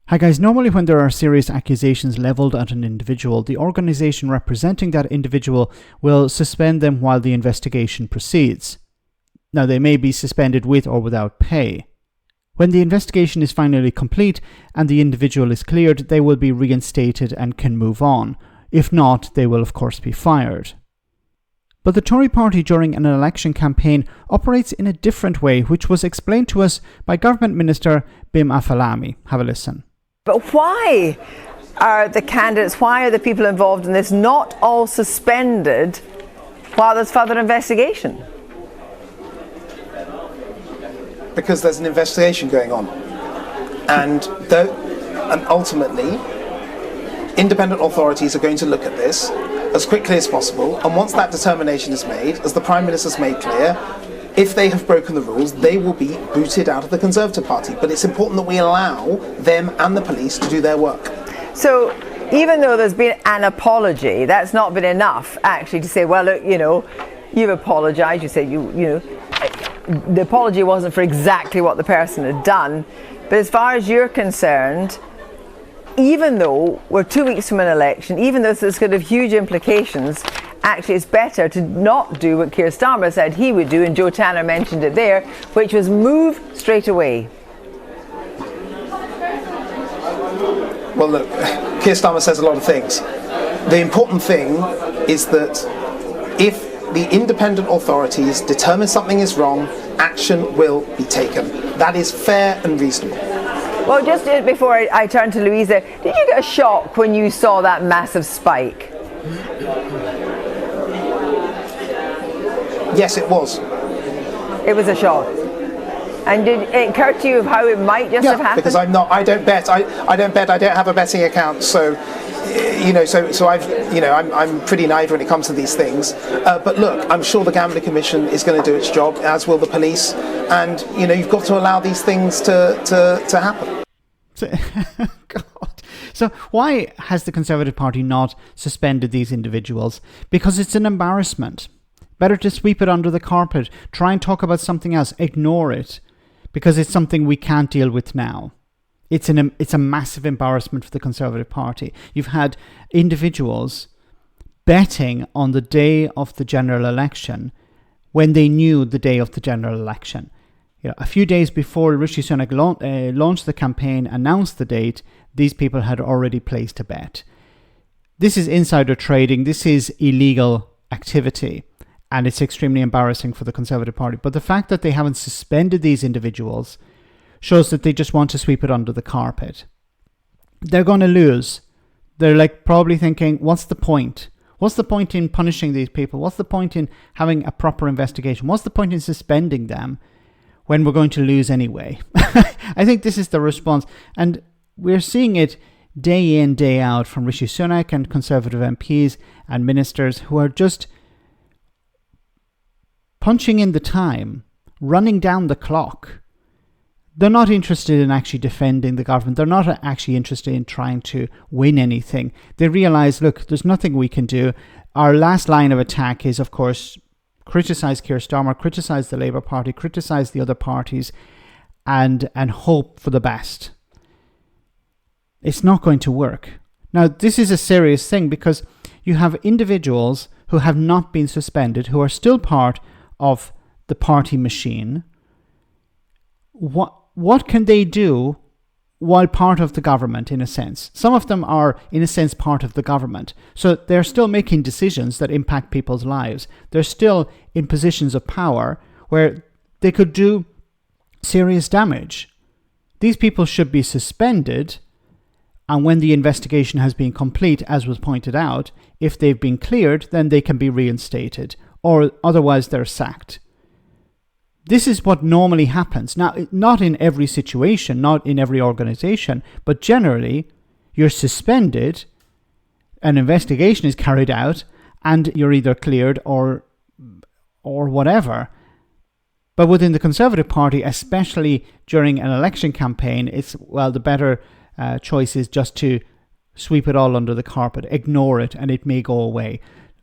Hi guys, normally when there are serious accusations leveled at an individual, the organization representing that individual will suspend them while the investigation proceeds. Now, they may be suspended with or without pay. When the investigation is finally complete and the individual is cleared, they will be reinstated and can move on. If not, they will of course be fired. But the Tory party during an election campaign operates in a different way, which was explained to us by Government Minister Bim Afolami. Have a listen. But why are the candidates, why are the people involved in this not all suspended while there's further investigation? Because there's an investigation going on. And ultimately, independent authorities are going to look at this as quickly as possible. And once that determination is made, as the Prime Minister's made clear, if they have broken the rules, they will be booted out of the Conservative Party. But it's important that we allow them and the police to do their work. So even though there's been an apology, that's not been enough actually to say, well, look, you've apologised, you said the apology wasn't for exactly what the person had done. But as far as you're concerned, even though we're 2 weeks from an election, even though there's going to have huge implications, actually it's better to not do what Keir Starmer said he would do, and Joe Tanner mentioned it there, which was move straight away. Well, look, Keir Starmer says a lot of things. The important thing is that if the independent authorities determine something is wrong, action will be taken. That is fair and reasonable. Well, just before I turn to Louisa, did you get a shock when you saw that massive spike? Yes, it was. It was a shock. And did it occur to you of how it might just have happened? Because I don't bet. I don't have a betting account, so I'm pretty naive when it comes to these things. But look, I'm sure the Gambling Commission is going to do its job, as will the police, and you've got to allow these things to happen. God. So why has the Conservative Party not suspended these individuals? Because it's an embarrassment. Better to sweep it under the carpet, try and talk about something else, ignore it, because it's something we can't deal with now. It's a massive embarrassment for the Conservative Party. You've had individuals betting on the day of the general election when they knew the day of the general election. A few days before Rishi Sunak launched the campaign, announced the date, these people had already placed a bet. This is insider trading. This is illegal activity. And it's extremely embarrassing for the Conservative Party. But the fact that they haven't suspended these individuals shows that they just want to sweep it under the carpet. They're going to lose. They're probably thinking, what's the point? What's the point in punishing these people? What's the point in having a proper investigation? What's the point in suspending them when we're going to lose anyway? I think this is the response. And we're seeing it day in, day out from Rishi Sunak and Conservative MPs and ministers who are just punching in the time, running down the clock. They're not interested in actually defending the government. They're not actually interested in trying to win anything. They realise, look, there's nothing we can do. Our last line of attack is, of course, criticise Keir Starmer, criticise the Labour Party, criticise the other parties, and hope for the best. It's not going to work. Now, this is a serious thing because you have individuals who have not been suspended, who are still part of the party machine. What can they do while part of the government, in a sense? Some of them are, in a sense, part of the government. So they're still making decisions that impact people's lives. They're still in positions of power where they could do serious damage. These people should be suspended, and when the investigation has been complete, as was pointed out, if they've been cleared, then they can be reinstated, or otherwise they're sacked. This is what normally happens. Now, not in every situation, not in every organization, but generally, you're suspended, an investigation is carried out, and you're either cleared or whatever. But within the Conservative Party, especially during an election campaign, the better choice is just to sweep it all under the carpet, ignore it, and it may go away.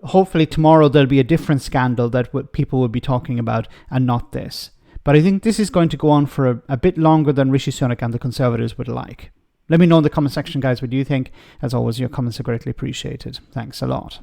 Hopefully tomorrow there'll be a different scandal that people will be talking about and not this. But I think this is going to go on for a bit longer than Rishi Sunak and the Conservatives would like. Let me know in the comment section, guys, what you think. As always, your comments are greatly appreciated. Thanks a lot.